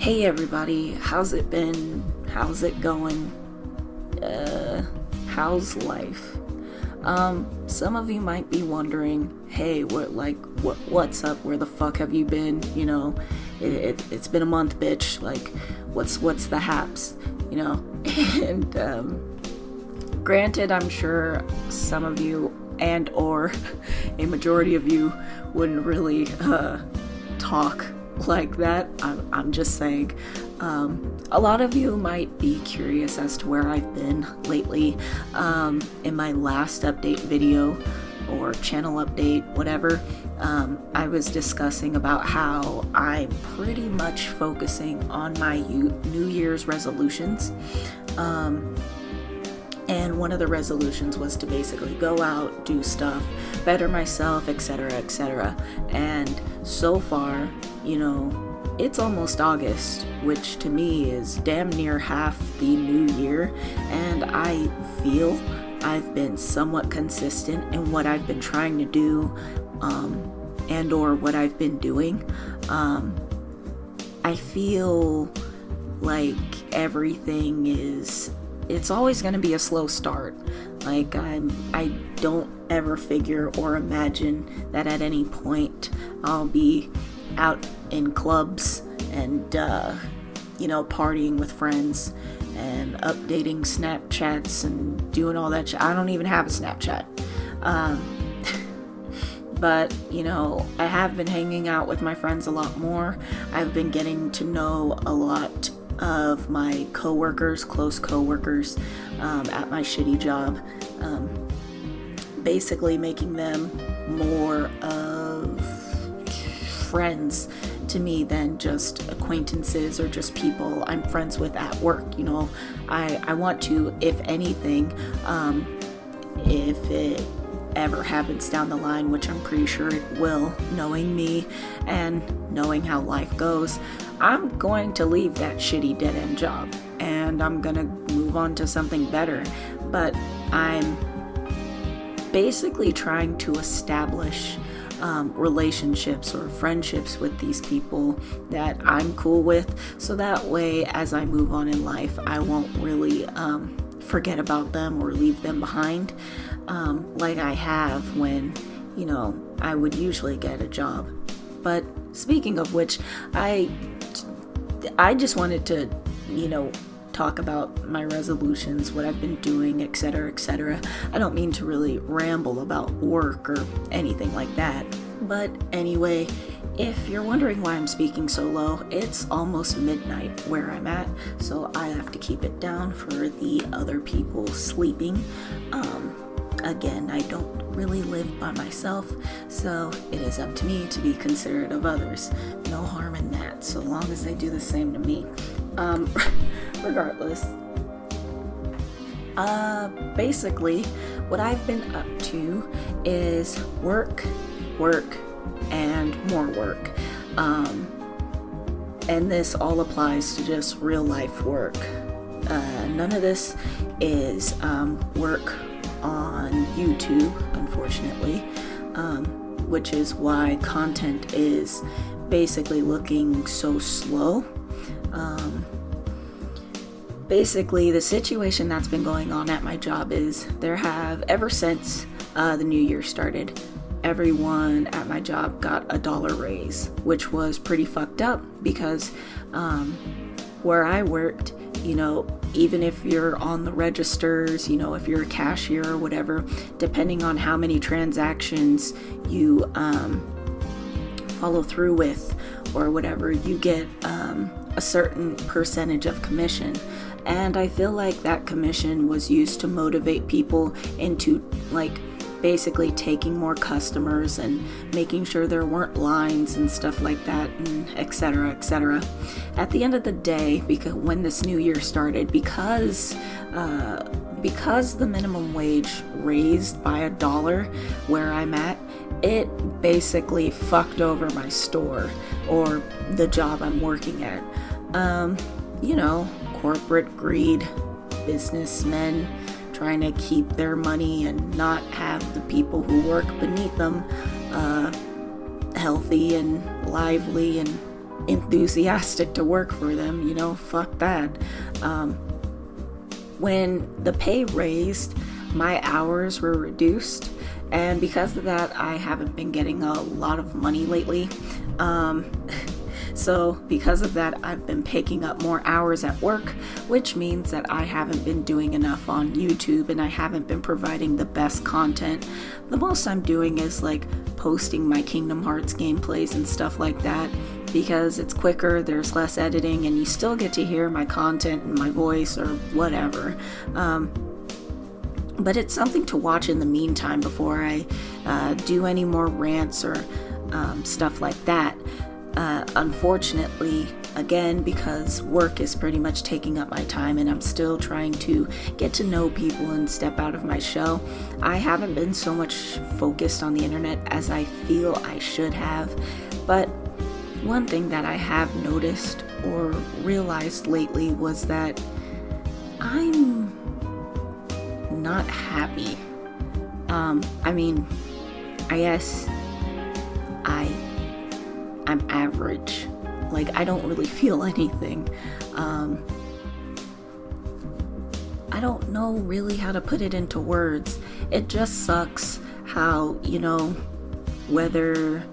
Hey everybody, how's it been? How's it going? How's life? Some of you might be wondering, hey, what's up? Where the fuck have you been? You know, it's been a month, bitch. Like, what's the haps? You know, and granted, I'm sure some of you and or a majority of you wouldn't really talk like that. I'm just saying. A lot of you might be curious as to where I've been lately. In my last update video or channel update, whatever, I was discussing about how I'm pretty much focusing on my New Year's resolutions. And one of the resolutions was to basically go out, do stuff, better myself, etc., etc. And so far, you know, it's almost August, which to me is damn near half the new year, and I feel I've been somewhat consistent in what I've been trying to do, and or what I've been doing. I feel like everything it's always going to be a slow start. Like, I don't ever figure or imagine that at any point I'll be out in clubs and, you know, partying with friends and updating Snapchats and doing all that shit. I don't even have a Snapchat. But, you know, I have been hanging out with my friends a lot more. I've been getting to know a lot of my coworkers, close coworkers, at my shitty job, basically making them more of friends to me than just acquaintances or just people I'm friends with at work. You know, I want to, if anything, if it ever happens down the line, which I'm pretty sure it will, knowing me and knowing how life goes, I'm going to leave that shitty dead-end job and I'm gonna move on to something better. But I'm basically trying to establish relationships or friendships with these people that I'm cool with, so that way as I move on in life I won't really forget about them or leave them behind, like I have when, you know, I would usually get a job. But speaking of which, I just wanted to, you know, talk about my resolutions, what I've been doing, etc., etc. I don't mean to really ramble about work or anything like that. But anyway, if you're wondering why I'm speaking so low, it's almost midnight where I'm at, so I have to keep it down for the other people sleeping. Again, I don't really live by myself, so it is up to me to be considerate of others. No harm in that, so long as they do the same to me. Regardless, basically, what I've been up to is work, and more work. And this all applies to just real life work. None of this is work on YouTube, unfortunately, which is why content is basically looking so slow. Basically, the situation that's been going on at my job is ever since the new year started, everyone at my job got a $1 raise, which was pretty fucked up because where I worked, you know, even if you're on the registers, you know, if you're a cashier or whatever, depending on how many transactions you follow through with or whatever, you get a certain percentage of commission. And I feel like that commission was used to motivate people into, like, basically taking more customers and making sure there weren't lines and stuff like that, and etc., etc. At the end of the day, because when this new year started, because the minimum wage raised by $1 where I'm at, it basically fucked over my store or the job I'm working at. You know, corporate greed, businessmen trying to keep their money and not have the people who work beneath them healthy and lively and enthusiastic to work for them, you know, fuck that. When the pay raised, my hours were reduced, and because of that, I haven't been getting a lot of money lately. So because of that, I've been picking up more hours at work, which means that I haven't been doing enough on YouTube, and I haven't been providing the best content. The most I'm doing is like posting my Kingdom Hearts gameplays and stuff like that, because it's quicker, there's less editing, and you still get to hear my content and my voice or whatever. But it's something to watch in the meantime before I do any more rants or stuff like that. Unfortunately, again, because work is pretty much taking up my time and I'm still trying to get to know people and step out of my shell, I haven't been so much focused on the internet as I feel I should have. But one thing that I have noticed or realized lately was that I'm not happy. I mean, I guess I'm average. Like, I don't really feel anything. I don't know really how to put it into words. It just sucks how, you know, whether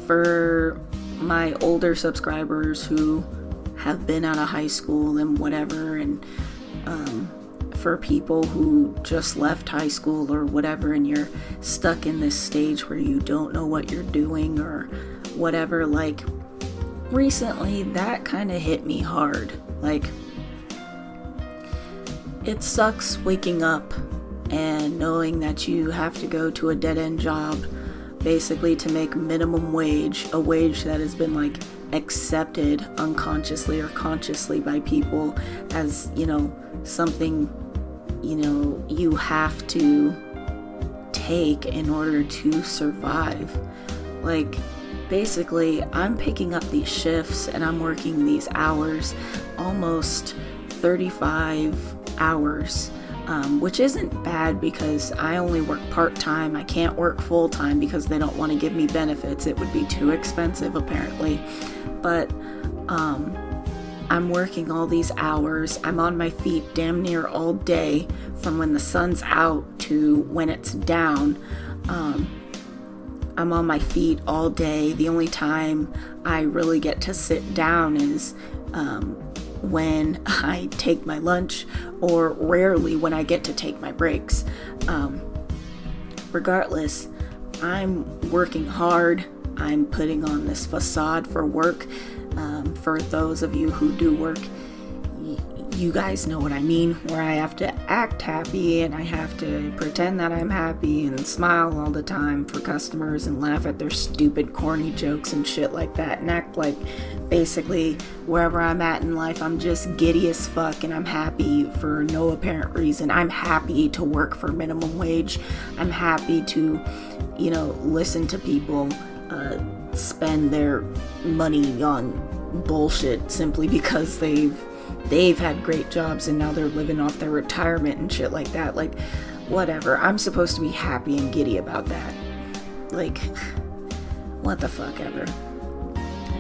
for my older subscribers who have been out of high school and whatever, and for people who just left high school or whatever, and you're stuck in this stage where you don't know what you're doing or whatever, like, recently that kind of hit me hard. Like, it sucks waking up and knowing that you have to go to a dead-end job basically to make minimum wage, a wage that has been like accepted unconsciously or consciously by people as, you know, something, you know, you have to take in order to survive. Like, basically, I'm picking up these shifts and I'm working these hours, almost 35 hours, which isn't bad because I only work part-time. I can't work full-time because they don't want to give me benefits. It would be too expensive, apparently. But I'm working all these hours. I'm on my feet damn near all day, from when the sun's out to when it's down. I'm on my feet all day. The only time I really get to sit down is when I take my lunch, or rarely when I get to take my breaks. Regardless, I'm working hard. I'm putting on this facade for work. For those of you who do work, you guys know what I mean, where I have to act happy and I have to pretend that I'm happy and smile all the time for customers and laugh at their stupid corny jokes and shit like that, and act like basically wherever I'm at in life I'm just giddy as fuck and I'm happy for no apparent reason. I'm happy to work for minimum wage. I'm happy to, you know, listen to people spend their money on bullshit simply because they've had great jobs and now they're living off their retirement and shit like that. Like, whatever. I'm supposed to be happy and giddy about that. Like, what the fuck ever.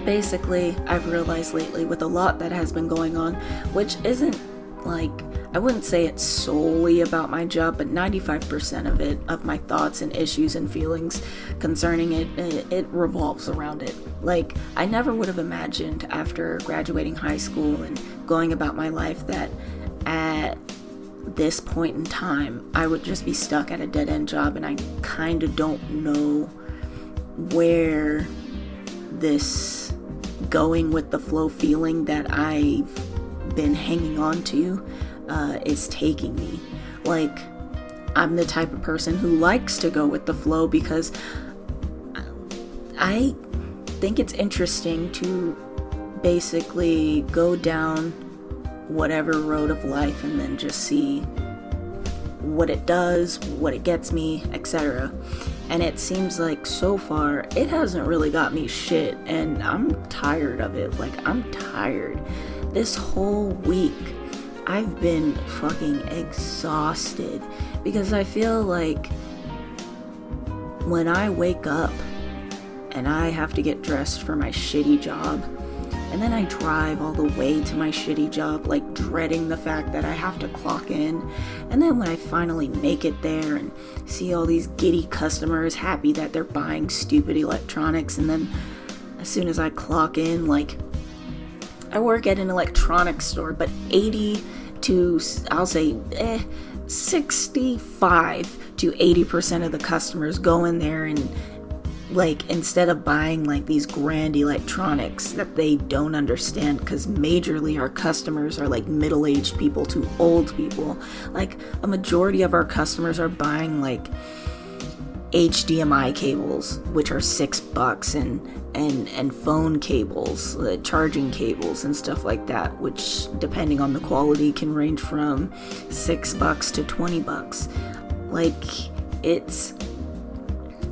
Basically, I've realized lately with a lot that has been going on, which isn't like, I wouldn't say it's solely about my job, but 95% of it, of my thoughts and issues and feelings concerning it revolves around it. Like, I never would have imagined after graduating high school and going about my life that at this point in time, I would just be stuck at a dead-end job, and I kind of don't know where this going with the flow feeling that I've been hanging on to is taking me. Like, I'm the type of person who likes to go with the flow because I think it's interesting to basically go down whatever road of life and then just see what it does, what it gets me, etc. And it seems like so far it hasn't really got me shit, and I'm tired of it. Like, I'm tired. This whole week I've been fucking exhausted because I feel like when I wake up and I have to get dressed for my shitty job, and then I drive all the way to my shitty job, like dreading the fact that I have to clock in. And then when I finally make it there and see all these giddy customers happy that they're buying stupid electronics, and then as soon as I clock in, like, I work at an electronics store, but 80 to, I'll say, 65 to 80% of the customers go in there and, like, instead of buying like these grand electronics that they don't understand, because majorly our customers are like middle-aged people to old people, like a majority of our customers are buying like HDMI cables, which are $6, and phone cables, charging cables and stuff like that, which depending on the quality can range from $6 to $20. Like, it's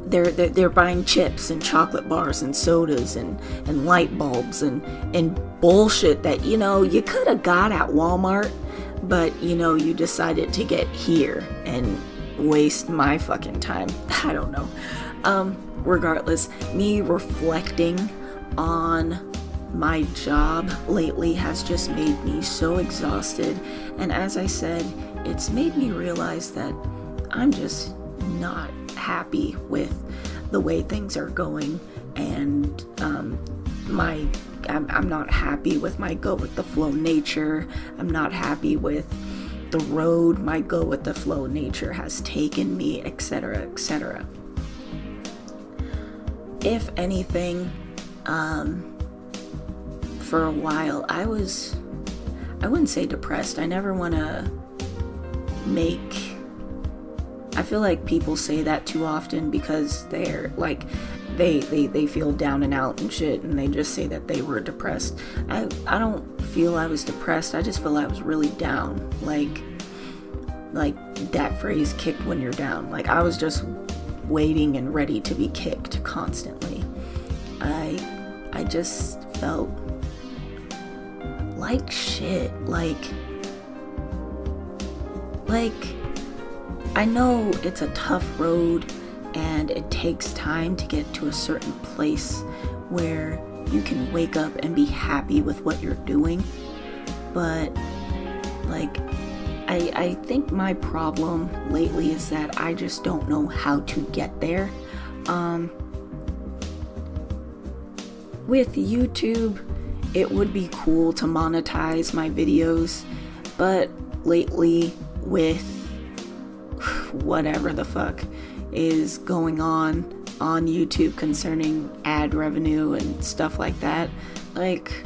they're buying chips and chocolate bars and sodas and light bulbs and bullshit that, you know, you could have got at Walmart, but, you know, you decided to get here and waste my fucking time. I don't know. Regardless, me reflecting on my job lately has just made me so exhausted, and as I said, it's made me realize that I'm just not happy with the way things are going, and I'm not happy with my go with the flow nature. I'm not happy with the road my go with the flow nature has taken me, etc., etc. If anything, for a while I wouldn't say depressed. I never want to I feel like people say that too often because they're like, they feel down and out and shit, and they just say that they were depressed. I don't feel I was depressed. I just feel I was really down. Like that phrase, kicked when you're down. Like, I was just waiting and ready to be kicked constantly. I just felt like shit. Like I know it's a tough road and it takes time to get to a certain place where you can wake up and be happy with what you're doing, but like I think my problem lately is that I just don't know how to get there. With YouTube, it would be cool to monetize my videos, but lately with whatever the fuck is going on YouTube concerning ad revenue and stuff like that, like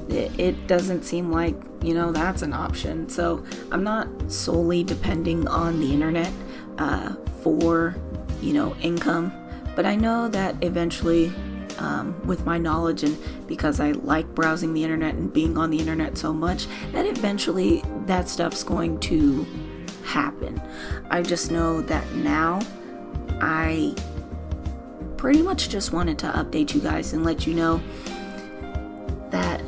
it doesn't seem like, you know, that's an option. So I'm not solely depending on the internet for, you know, income, but I know that eventually with my knowledge, and because I like browsing the internet and being on the internet so much, that eventually that stuff's going to happen. I just know that now I pretty much just wanted to update you guys and let you know that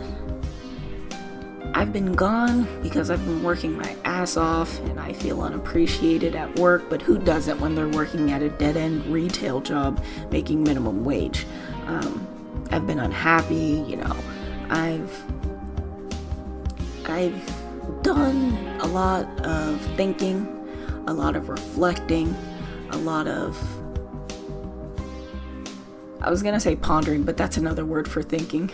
I've been gone because I've been working my ass off and I feel unappreciated at work, but who doesn't when they're working at a dead-end retail job making minimum wage? I've been unhappy, you know. I've done a lot of thinking, a lot of reflecting, a lot of, I was gonna say pondering, but that's another word for thinking.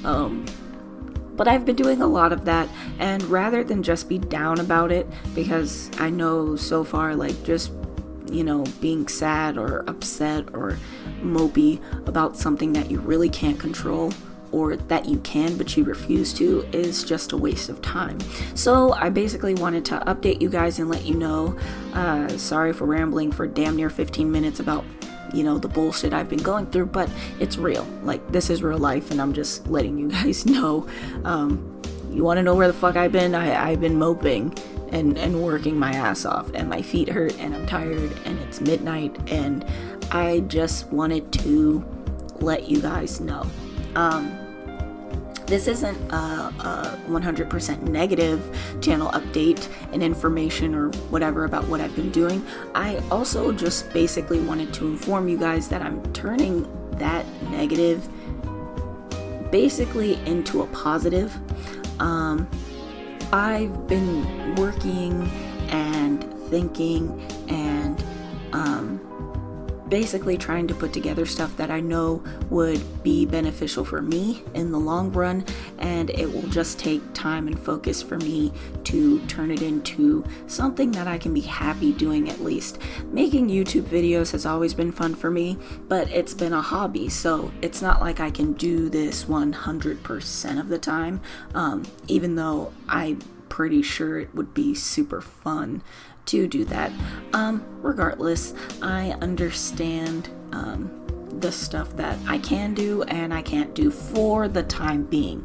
But I've been doing a lot of that, and rather than just be down about it, because I know so far, like, just, you know, being sad or upset or mopey about something that you really can't control, or that you can but you refuse to, is just a waste of time. So I basically wanted to update you guys and let you know, sorry for rambling for damn near 15 minutes about, you know, the bullshit I've been going through, but it's real. Like, this is real life, and I'm just letting you guys know. You want to know where the fuck I've been? I've been moping and working my ass off, and my feet hurt, and I'm tired, and it's midnight, and I just wanted to let you guys know. This isn't a 100% negative channel update and information or whatever about what I've been doing. I also just basically wanted to inform you guys that I'm turning that negative basically into a positive. I've been working and thinking and basically trying to put together stuff that I know would be beneficial for me in the long run, and it will just take time and focus for me to turn it into something that I can be happy doing at least. Making YouTube videos has always been fun for me, but it's been a hobby, so it's not like I can do this 100% of the time, even though I'm pretty sure it would be super fun to do that. Regardless, I understand the stuff that I can do and I can't do for the time being,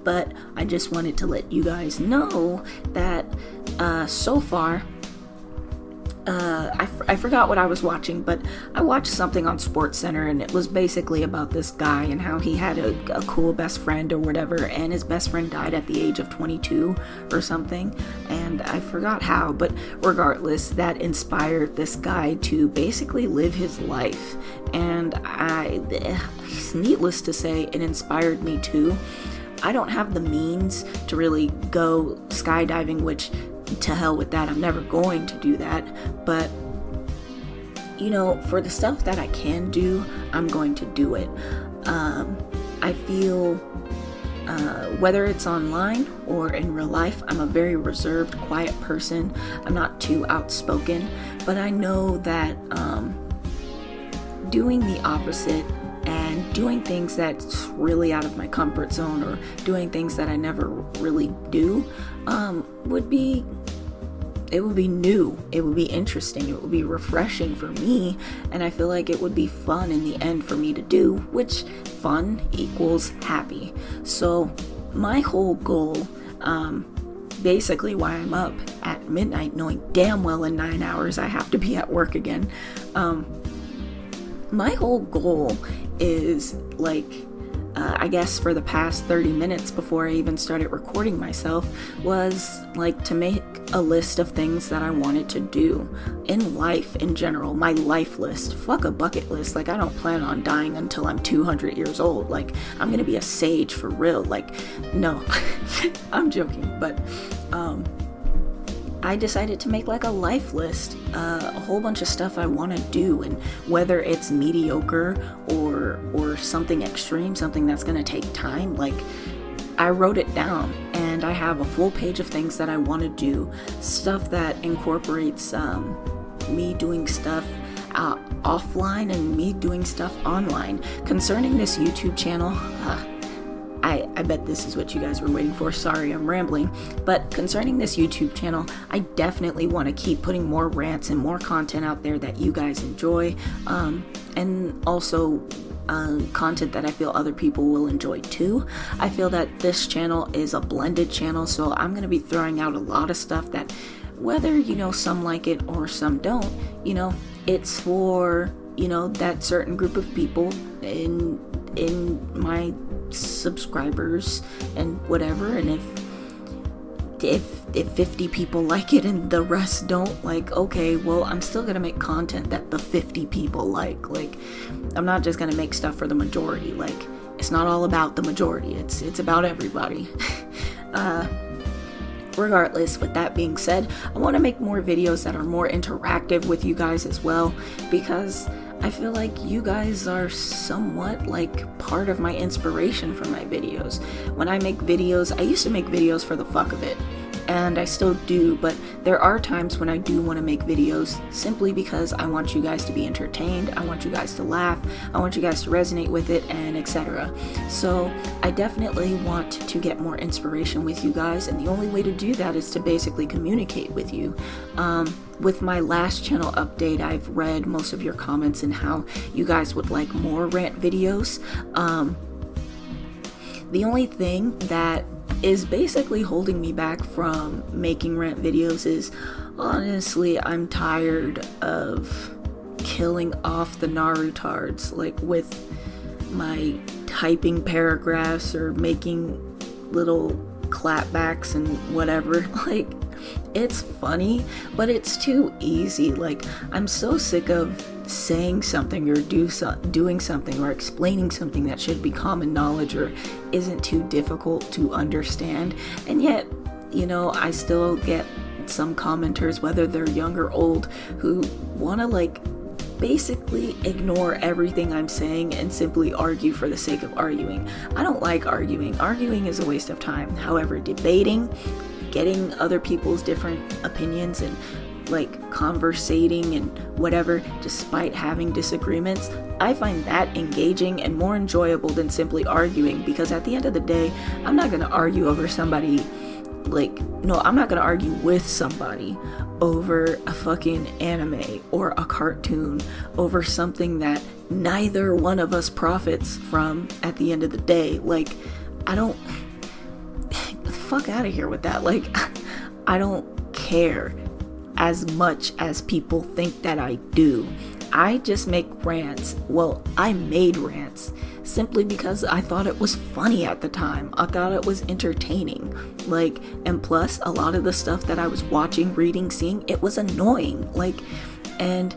but I just wanted to let you guys know that so far I forgot what I was watching, but I watched something on SportsCenter, and it was basically about this guy and how he had a cool best friend or whatever, and his best friend died at the age of 22 or something, and I forgot how, but regardless, that inspired this guy to basically live his life, and needless to say, it inspired me too. I don't have the means to really go skydiving, which to hell with that, I'm never going to do that, but you know, for the stuff that I can do, I'm going to do it. I feel whether it's online or in real life, I'm a very reserved, quiet person. I'm not too outspoken, but I know that doing the opposite and doing things that's really out of my comfort zone, or doing things that I never really do, would be new, it would be interesting, it would be refreshing for me, and I feel like it would be fun in the end for me to do, which fun equals happy. So my whole goal, basically why I'm up at midnight knowing damn well in 9 hours I have to be at work again, my whole goal is, like, I guess for the past 30 minutes before I even started recording myself, was like to make a list of things that I wanted to do in life in general. My life list. Fuck a bucket list. Like, I don't plan on dying until I'm 200 years old. Like, I'm gonna be a sage for real. Like, no. I'm joking, but I decided to make like a life list, a whole bunch of stuff I want to do, and whether it's mediocre or something extreme, something that's going to take time, like, I wrote it down, and I have a full page of things that I want to do, stuff that incorporates me doing stuff offline and me doing stuff online. Concerning this YouTube channel, I bet this is what you guys were waiting for. Sorry, I'm rambling. But concerning this YouTube channel, I definitely want to keep putting more rants and more content out there that you guys enjoy. And also content that I feel other people will enjoy too. I feel that this channel is a blended channel, so I'm going to be throwing out a lot of stuff that, whether, you know, some like it or some don't, you know, it's for, you know, that certain group of people in my subscribers and whatever, and if 50 people like it and the rest don't, like, okay, well, I'm still gonna make content that the 50 people like, I'm not just gonna make stuff for the majority. Like, it's not all about the majority, it's about everybody. Regardless, with that being said, I want to make more videos that are more interactive with you guys as well, because I feel like you guys are somewhat like part of my inspiration for my videos. When I make videos, I used to make videos for the fuck of it, and I still do, but there are times when I do want to make videos simply because I want you guys to be entertained, I want you guys to laugh, I want you guys to resonate with it, and etc. So I definitely want to get more inspiration with you guys, and the only way to do that is to basically communicate with you. With my last channel update, I've read most of your comments and how you guys would like more rant videos. The only thing that is basically holding me back from making rant videos is, honestly, I'm tired of killing off the Narutards, like with my typing paragraphs or making little clapbacks and whatever. Like, It's funny, but it's too easy. Like, I'm so sick of saying something or doing something or explaining something that should be common knowledge or isn't too difficult to understand. And yet, you know, I still get some commenters, whether they're young or old, who want to like basically ignore everything I'm saying and simply argue for the sake of arguing. I don't like arguing. Arguing is a waste of time. However, debating, getting other people's different opinions and like conversating and whatever, despite having disagreements, I find that engaging and more enjoyable than simply arguing, because at the end of the day, I'm not going to argue over somebody. I'm not gonna argue with somebody over a fucking anime or a cartoon, over something that neither one of us profits from at the end of the day. Like, I don't, fuck out of here with that. Like, I don't care as much as people think that I do. I just make rants. Well, I made rants simply because I thought it was funny at the time. I thought it was entertaining. Like, and plus, a lot of the stuff that I was watching, reading, seeing, it was annoying. Like, and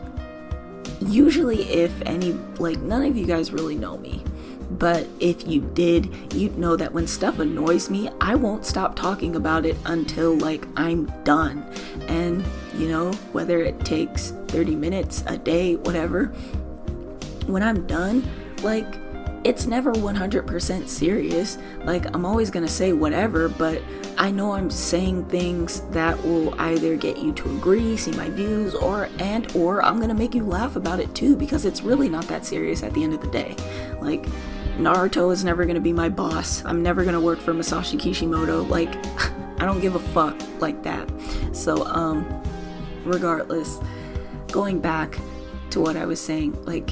usually if any, like, none of you guys really know me, but if you did, you'd know that when stuff annoys me, I won't stop talking about it until, like, I'm done. And, you know, whether it takes 30 minutes, a day, whatever, when I'm done, like, it's never 100% serious. Like, I'm always gonna say whatever, but I know I'm saying things that will either get you to agree, see my views, or I'm gonna make you laugh about it too, because it's really not that serious at the end of the day. Like, Naruto is never gonna be my boss. I'm never gonna work for Masashi Kishimoto. Like, I don't give a fuck like that. So, regardless, going back to what I was saying, like,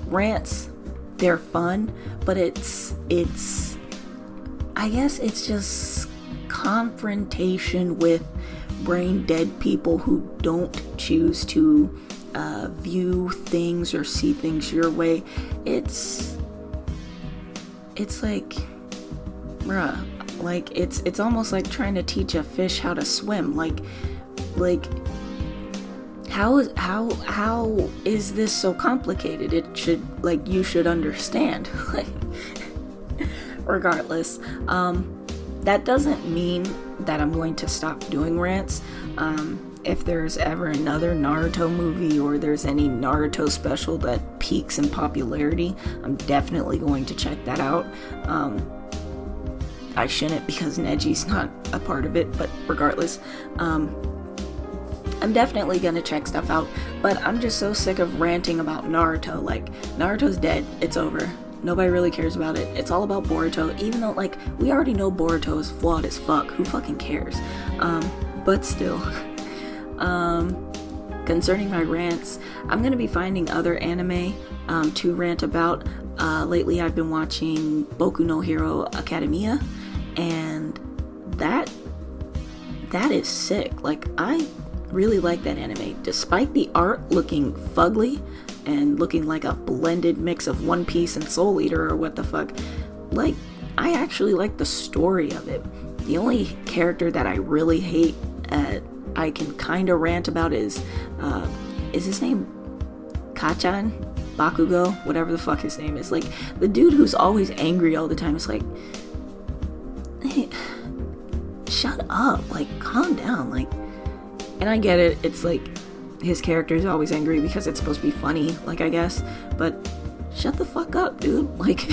rants, they're fun, but it's I guess it's just confrontation with brain dead people who don't choose to view things or see things your way. It's like, bruh, like, it's almost like trying to teach a fish how to swim. Like how is this so complicated? It should, like, you should understand. Like, regardless, that doesn't mean that I'm going to stop doing rants. If there's ever another Naruto movie or there's any Naruto special that peaks in popularity, I'm definitely going to check that out. I shouldn't, because Neji's not a part of it, but regardless, I'm definitely gonna check stuff out. But I'm just so sick of ranting about Naruto. Like, Naruto's dead, it's over. Nobody really cares about it. It's all about Boruto, even though, like, we already know Boruto is flawed as fuck. Who fucking cares? But still. Concerning my rants, I'm gonna be finding other anime to rant about. Lately I've been watching Boku no Hero Academia, and that is sick. Like, I really like that anime, despite the art looking fugly and looking like a blended mix of One Piece and Soul Eater or what the fuck. Like, I actually like the story of it. The only character that I really hate, I can kind of rant about is his name Kachan? Bakugo? Whatever the fuck his name is. Like, the dude who's always angry all the time. It's like, hey, shut up. Like, calm down. Like, and I get it. It's like, his character is always angry because it's supposed to be funny, like, I guess. But shut the fuck up, dude. Like,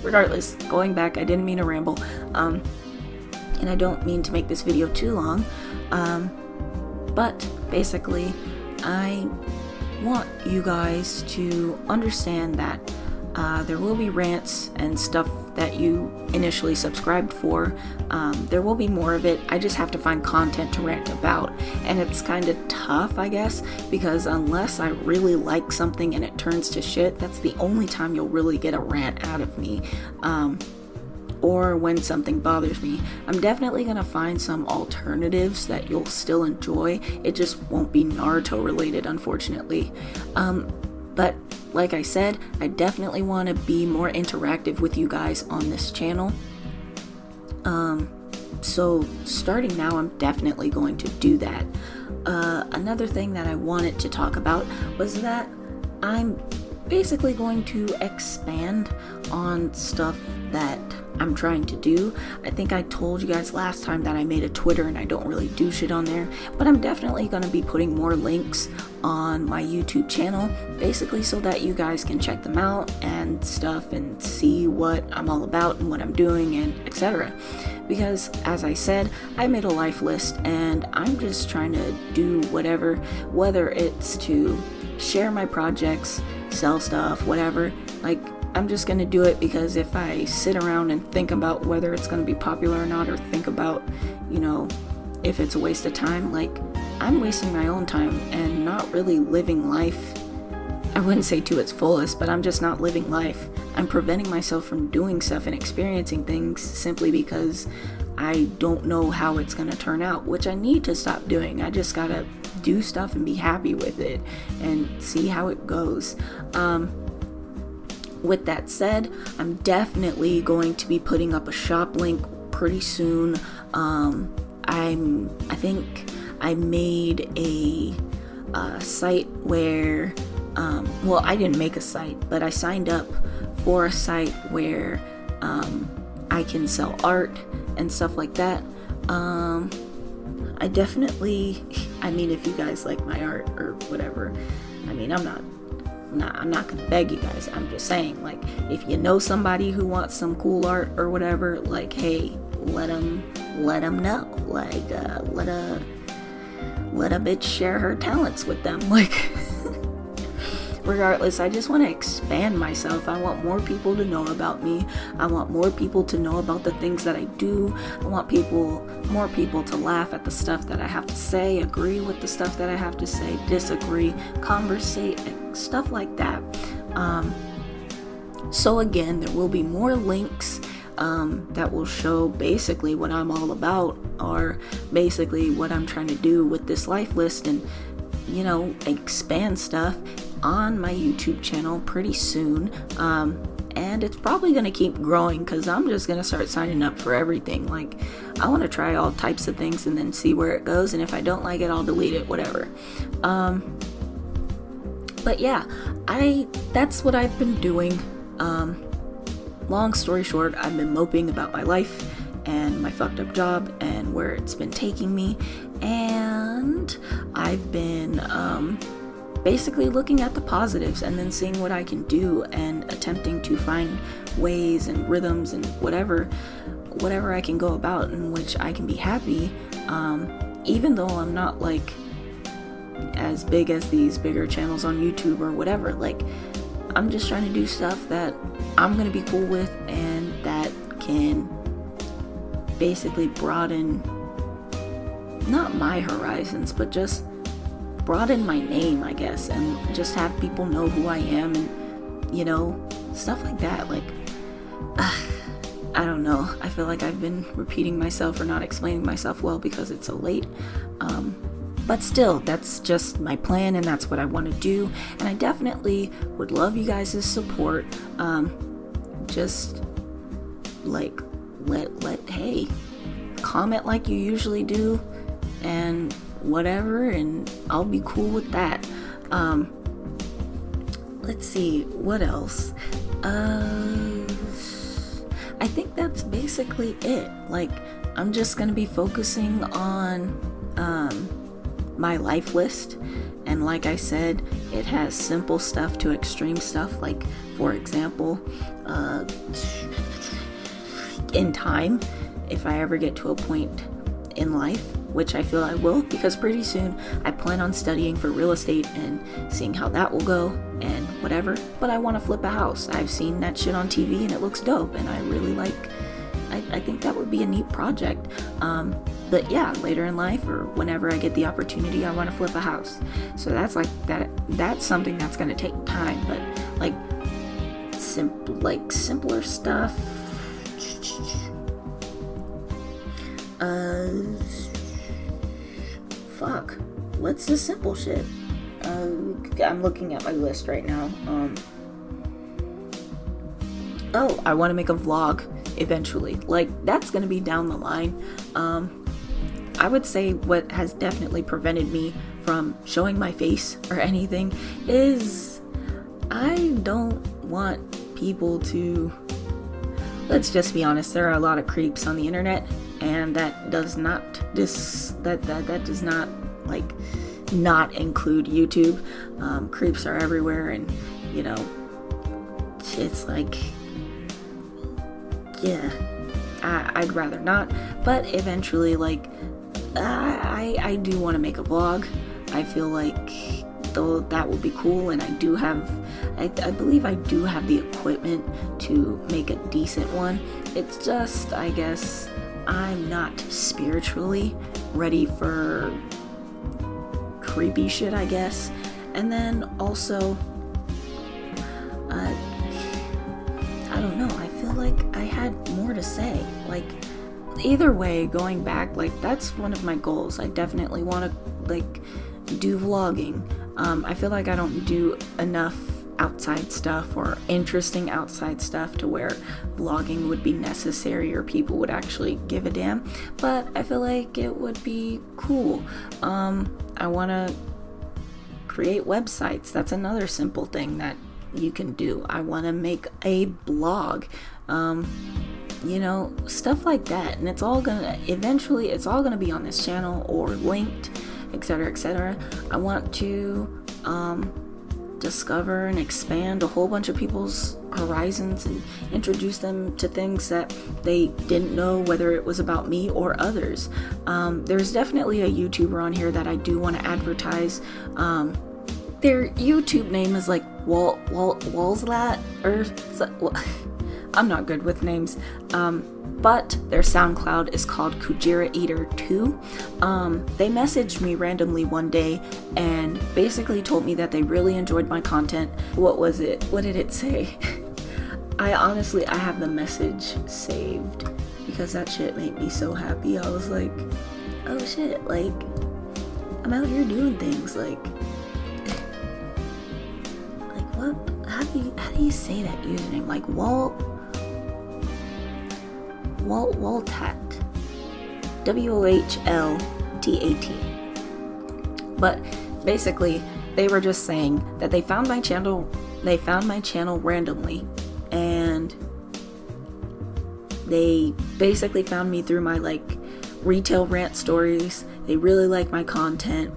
regardless, going back, I didn't mean to ramble. And I don't mean to make this video too long. But basically, I want you guys to understand that there will be rants and stuff that you initially subscribed for. There will be more of it. I just have to find content to rant about, and it's kind of tough, I guess, because unless I really like something and it turns to shit, that's the only time you'll really get a rant out of me. Or when something bothers me. I'm definitely gonna find some alternatives that you'll still enjoy. It just won't be Naruto related, unfortunately. But like I said, I definitely want to be more interactive with you guys on this channel. So starting now, I'm definitely going to do that. Another thing that I wanted to talk about was that I'm basically going to expand on stuff that I'm trying to do. I think I told you guys last time that I made a Twitter and I don't really do shit on there, but I'm definitely going to be putting more links on my YouTube channel, basically so that you guys can check them out and stuff and see what I'm all about and what I'm doing and etc. Because as I said, I made a life list and I'm just trying to do whatever, whether it's to share my projects, sell stuff, whatever. Like, I'm just gonna do it because if I sit around and think about whether it's gonna be popular or not, or think about, you know, if it's a waste of time, like, I'm wasting my own time and not really living life. I wouldn't say to its fullest, but I'm just not living life. I'm preventing myself from doing stuff and experiencing things simply because I don't know how it's gonna turn out, which I need to stop doing. I just gotta do stuff and be happy with it and see how it goes. With that said, I'm definitely going to be putting up a shop link pretty soon. I think I made a site where, well, I didn't make a site, but I signed up for a site where I can sell art and stuff like that. I definitely, I mean, if you guys like my art or whatever, I mean, I'm not gonna beg you guys. I'm just saying, like, if you know somebody who wants some cool art or whatever, like, hey, let them know. Like, let a bitch share her talents with them. Like, regardless, I just want to expand myself. I want more people to know about me. I want more people to know about the things that I do. I want more people to laugh at the stuff that I have to say, agree with the stuff that I have to say, disagree, conversate, stuff like that. So again, there will be more links that will show basically what I'm all about, or basically what I'm trying to do with this life list, and, you know, expand stuff on my YouTube channel pretty soon. And it's probably going to keep growing because I'm just going to start signing up for everything. Like, I want to try all types of things and then see where it goes, and if I don't like it, I'll delete it, whatever. But yeah, that's what I've been doing. Long story short, I've been moping about my life and my fucked up job and where it's been taking me, and I've been basically looking at the positives and then seeing what I can do and attempting to find ways and rhythms and whatever I can go about in which I can be happy, even though I'm not like as big as these bigger channels on YouTube or whatever. Like, I'm just trying to do stuff that I'm gonna be cool with and that can basically broaden not my horizons, but just broaden my name, I guess, and just have people know who I am, and, you know, stuff like that. Like, I don't know, I feel like I've been repeating myself or not explaining myself well because it's so late, but still, that's just my plan and that's what I want to do, and I definitely would love you guys' support. Just like hey, comment like you usually do and whatever, and I'll be cool with that. Let's see, what else? I think that's basically it. Like, I'm just gonna be focusing on my life list, and like I said, it has simple stuff to extreme stuff. Like, for example, in time, if I ever get to a point in life, which I feel I will, because pretty soon I plan on studying for real estate and seeing how that will go and whatever, but I want to flip a house. I've seen that shit on TV and it looks dope, and I really like, I think that would be a neat project. But yeah, later in life or whenever I get the opportunity, I want to flip a house. So that's like that's something that's going to take time, but like simpler stuff. Fuck, what's the simple shit? I'm looking at my list right now. oh, I want to make a vlog eventually. Like, that's going to be down the line. I would say what has definitely prevented me from showing my face or anything is I don't want people to, let's just be honest, there are a lot of creeps on the internet, and that does not that does not like not include YouTube. Creeps are everywhere, and you know, it's like, yeah, I'd rather not, but eventually, like, I do want to make a vlog. I feel like though that would be cool, and I believe I do have the equipment to make a decent one. It's just, I guess, I'm not spiritually ready for creepy shit, I guess. And then also, I don't know, I feel like I had more to say. Like, either way, going back, like, that's one of my goals. I definitely want to, like, do vlogging. I feel like I don't do enough outside stuff or interesting outside stuff to where vlogging would be necessary or people would actually give a damn, but I feel like it would be cool. I want to create websites. That's another simple thing that you can do. I want to make a blog, you know, stuff like that, and it's all gonna be on this channel or linked, etc., etc. I want to discover and expand a whole bunch of people's horizons and introduce them to things that they didn't know, whether it was about me or others. There's definitely a YouTuber on here that I do want to advertise. Their YouTube name is like Walslat, or I'm not good with names, but their SoundCloud is called Kujira Eater 2. They messaged me randomly one day and basically told me that they really enjoyed my content. What was it? What did it say? I have the message saved because that shit made me so happy. I was like, oh shit, like, I'm out here doing things, like what? How do you say that username? Like Woltat, WOHLTAT. But basically, they were just saying that they found my channel randomly, and they basically found me through my like retail rant stories. They really like my content.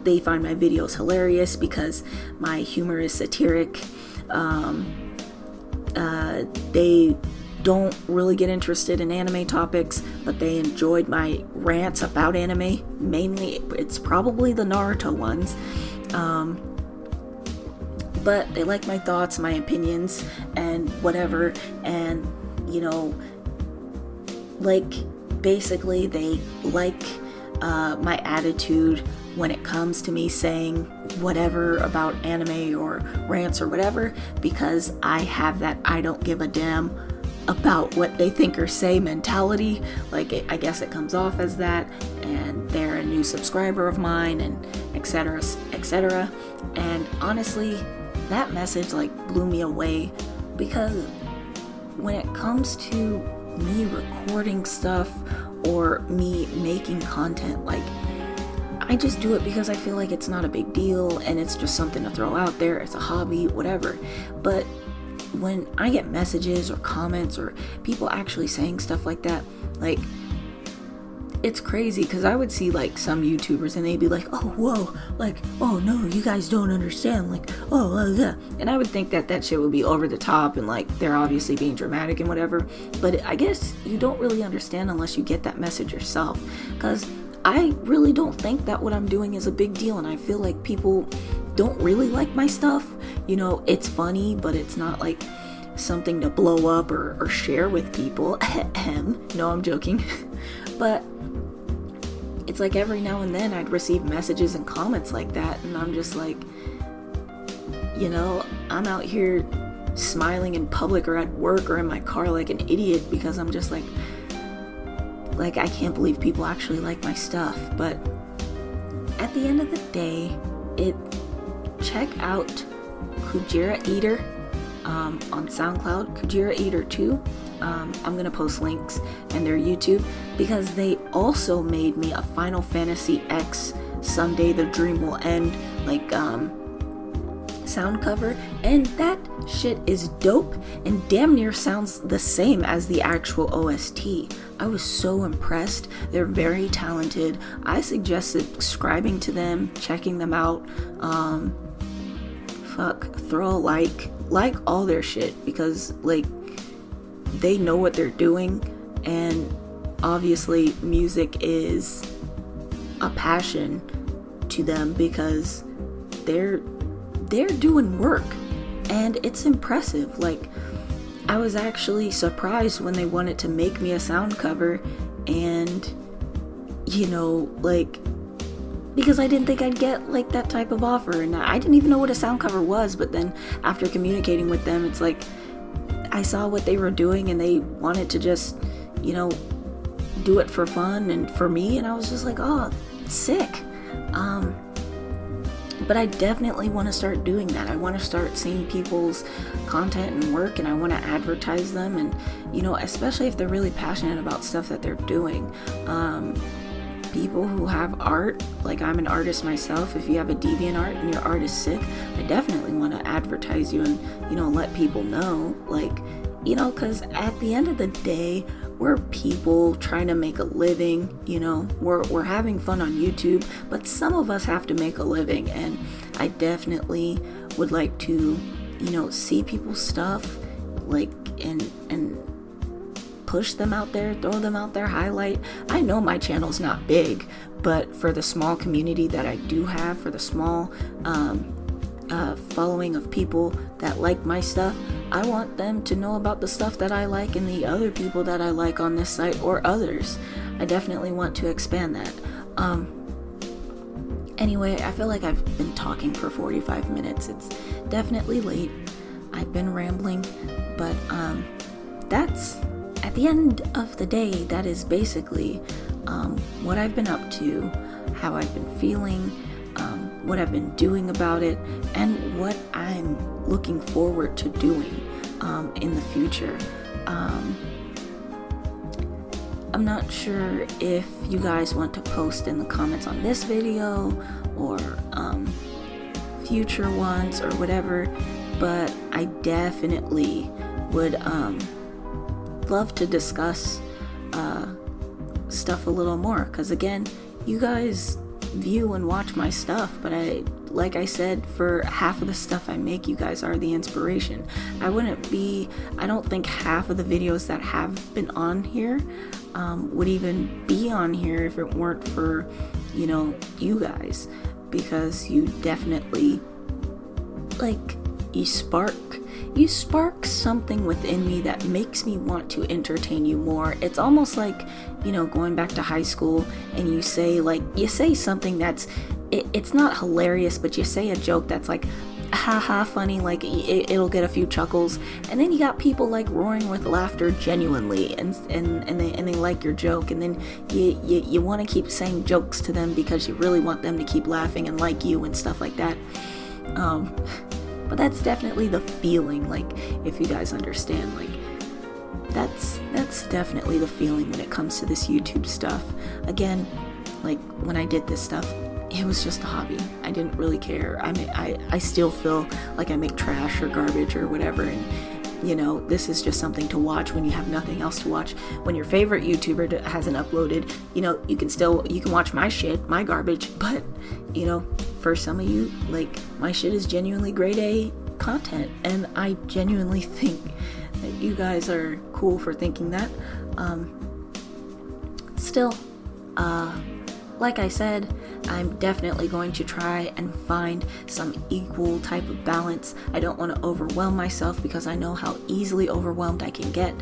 They find my videos hilarious because my humor is satiric. They don't really get interested in anime topics, but they enjoyed my rants about anime. Mainly, it's probably the Naruto ones. But they like my thoughts, my opinions, and whatever. And, you know, like, basically they like my attitude when it comes to me saying whatever about anime or rants or whatever, because I have that I don't give a damn about what they think or say mentality. Like, I guess it comes off as that, and they're a new subscriber of mine, and etc., etc. And honestly, that message like blew me away, because when it comes to me recording stuff or me making content, like, I just do it because I feel like it's not a big deal and it's just something to throw out there. It's a hobby, whatever. But when I get messages or comments or people actually saying stuff like that, like, it's crazy, because I would see like some YouTubers and they'd be like, oh whoa, like, oh no, you guys don't understand, like, oh yeah, and I would think that that shit would be over the top and like they're obviously being dramatic and whatever. But I guess you don't really understand unless you get that message yourself, because I really don't think that what I'm doing is a big deal, and I feel like people don't really like my stuff. You know, it's funny, but it's not like something to blow up or share with people. No, I'm joking. But it's like every now and then I'd receive messages and comments like that, and I'm just like, you know, I'm out here smiling in public or at work or in my car like an idiot because I'm just like I can't believe people actually like my stuff. But at the end of the day, check out Kujira Eater. on SoundCloud, Kujira Eater 2. I'm gonna post links and their YouTube, because they also made me a Final Fantasy X Someday the Dream Will End sound cover, and that shit is dope and damn near sounds the same as the actual OST. I was so impressed. They're very talented. I suggest subscribing to them, checking them out. Throw a like all their shit, because like they know what they're doing, and obviously music is a passion to them, because they're doing work and it's impressive. Like, I was actually surprised when they wanted to make me a sound cover, and you know, like, because I didn't think I'd get like that type of offer, and I didn't even know what a sound cover was. But then after communicating with them, it's like I saw what they were doing and they wanted to just, you know, do it for fun and for me, and I was just like, oh, sick. But I definitely want to start doing that. I want to start seeing people's content and work, and I want to advertise them, and you know, especially if they're really passionate about stuff that they're doing. People who have art, like I'm an artist myself. If you have a DeviantArt and your art is sick, I definitely want to advertise you and, you know, let people know, like, you know, because at the end of the day, we're people trying to make a living. You know, we're having fun on YouTube, but some of us have to make a living, and I definitely would like to, you know, see people's stuff, like, and push them out there, throw them out there, highlight. I know my channel's not big, but for the small community that I do have, for the small following of people that like my stuff, I want them to know about the stuff that I like and the other people that I like on this site, or others. I definitely want to expand that. Anyway, I feel like I've been talking for 45 minutes. It's definitely late. I've been rambling, but that's, at the end of the day, that is basically what I've been up to, how I've been feeling, what I've been doing about it, and what I'm looking forward to doing in the future. I'm not sure if you guys want to post in the comments on this video or future ones or whatever, but I definitely would love to discuss stuff a little more, because again, you guys view and watch my stuff, but like I said, for half of the stuff I make, you guys are the inspiration. I don't think half of the videos that have been on here would even be on here if it weren't for, you know, you guys, because you definitely, like, you spark something within me that makes me want to entertain you more. It's almost like, you know, going back to high school, and you say something that's, it's not hilarious, but you say a joke that's like, haha, funny, like it'll get a few chuckles, and then you got people like roaring with laughter genuinely, and they like your joke, and then you want to keep saying jokes to them because you really want them to keep laughing and like you and stuff like that. But that's definitely the feeling, like, if you guys understand, like, that's definitely the feeling when it comes to this YouTube stuff. Again, like, when I did this stuff, it was just a hobby. I didn't really care. I still feel like I make trash or garbage or whatever, and you know, this is just something to watch when you have nothing else to watch. When your favorite YouTuber hasn't uploaded, you know, you can watch my shit, my garbage, but you know, for some of you, like, my shit is genuinely grade A content, and I genuinely think that you guys are cool for thinking that. Still, like I said, I'm definitely going to try and find some equal type of balance. I don't want to overwhelm myself, because I know how easily overwhelmed I can get,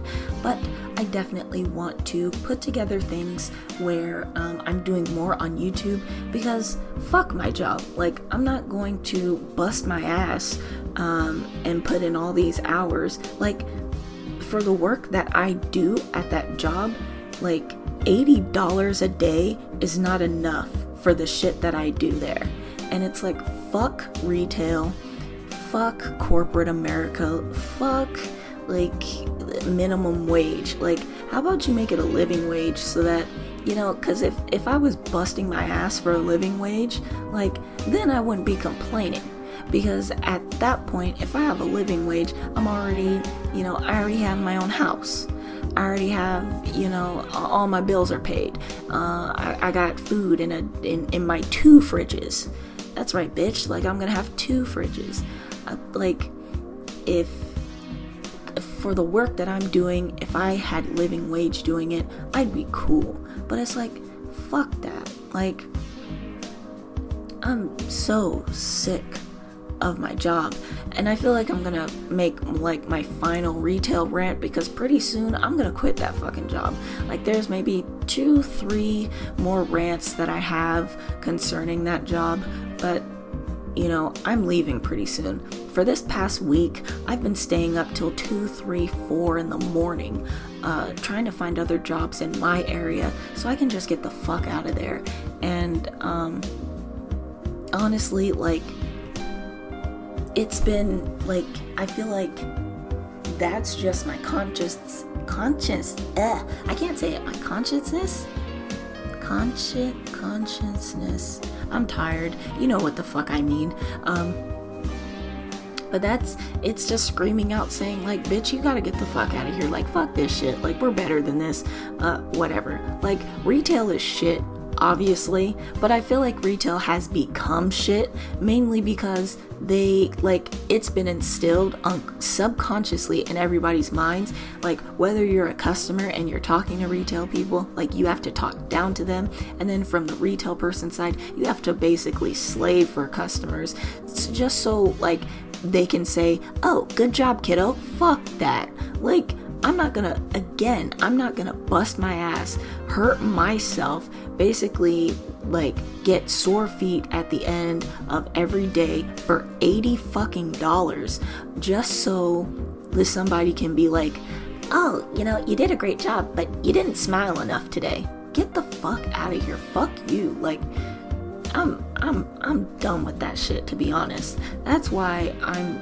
but I definitely want to put together things where I'm doing more on YouTube, because fuck my job. Like, I'm not going to bust my ass and put in all these hours. Like, for the work that I do at that job, like, $80 a day is not enough for the shit that I do there. And it's like, fuck retail, fuck corporate America, fuck like minimum wage. Like, how about you make it a living wage so that, you know, because if I was busting my ass for a living wage, like, then I wouldn't be complaining. Because at that point, if I have a living wage, I'm already, you know, I already have my own house. I already have, you know, all my bills are paid. I got food in my 2 fridges. That's right, bitch. Like, I'm gonna have 2 fridges. Like, if for the work that I'm doing, if I had living wage doing it, I'd be cool. But it's like, fuck that. Like, I'm so sick of my job, and I feel like I'm gonna make like my final retail rant, because pretty soon I'm gonna quit that fucking job. Like, there's maybe 2-3 more rants that I have concerning that job, but you know, I'm leaving pretty soon. For this past week, I've been staying up till 2, 3, 4 in the morning, trying to find other jobs in my area so I can just get the fuck out of there. And honestly, like, it's been like, I feel like that's just my consciousness. I can't say it. My consciousness. I'm tired. You know what the fuck I mean. But it's just screaming out saying, like, bitch, you gotta get the fuck out of here. Like, fuck this shit. Like, we're better than this. Whatever. Like, retail is shit, obviously, but I feel like retail has become shit mainly because it's been instilled subconsciously in everybody's minds. Like, whether you're a customer and you're talking to retail people, like, you have to talk down to them, and then from the retail person side, you have to basically slave for customers. It's just so, like, they can say, oh, good job, kiddo. Fuck that. Like, I'm not gonna bust my ass, hurt myself, basically, like, get sore feet at the end of every day for $80 fucking just so somebody can be like, oh, you know, you did a great job, but you didn't smile enough today. Get the fuck out of here. Fuck you. Like, I'm done with that shit, to be honest. That's why I'm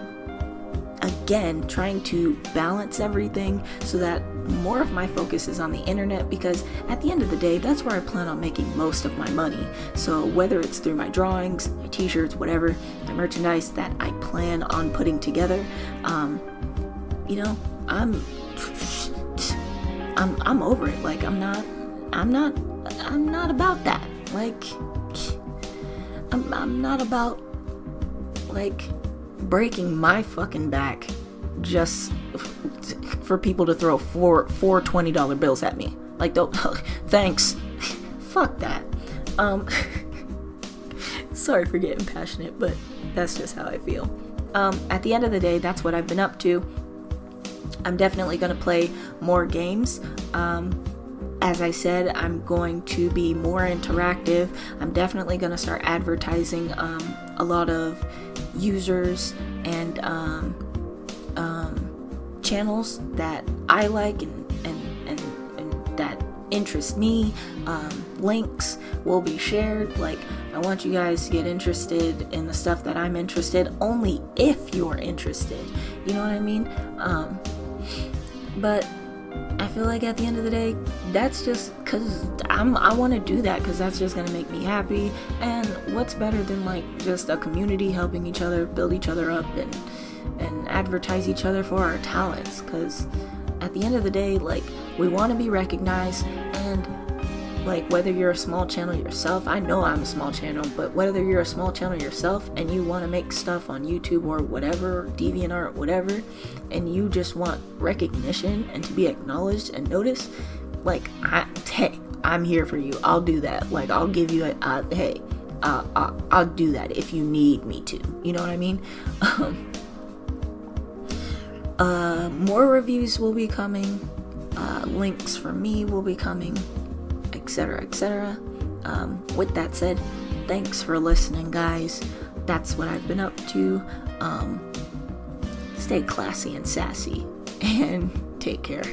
again trying to balance everything so that more of my focus is on the internet, because at the end of the day, that's where I plan on making most of my money. So whether it's through my drawings, my t-shirts, whatever, my merchandise that I plan on putting together, you know, I'm over it. Like, I'm not about that. Like, I'm not about, like, breaking my fucking back just for people to throw four $20 bills at me. Like, don't, thanks. Fuck that. Sorry for getting passionate, but that's just how I feel. At the end of the day, that's what I've been up to. I'm definitely going to play more games. As I said, I'm going to be more interactive. I'm definitely going to start advertising a lot of users and channels that I like and that interest me. Links will be shared. Like, I want you guys to get interested in the stuff that I'm interested, only if you're interested. You know what I mean? But I feel like at the end of the day, that's just because I want to do that, because that's just going to make me happy. And what's better than, like, just a community helping each other, build each other up, and advertise each other for our talents? Because at the end of the day, like, we want to be recognized. And, like, whether you're a small channel yourself, I know I'm a small channel, but whether you're a small channel yourself and you want to make stuff on YouTube or whatever, DeviantArt, whatever, and you just want recognition and to be acknowledged and noticed, like, hey, I'm here for you. I'll do that. Like, I'll give you hey, I'll do that if you need me to. You know what I mean? More reviews will be coming. Links from me will be coming, etc., etc. With that said, thanks for listening, guys. That's what I've been up to. Stay classy and sassy, and take care.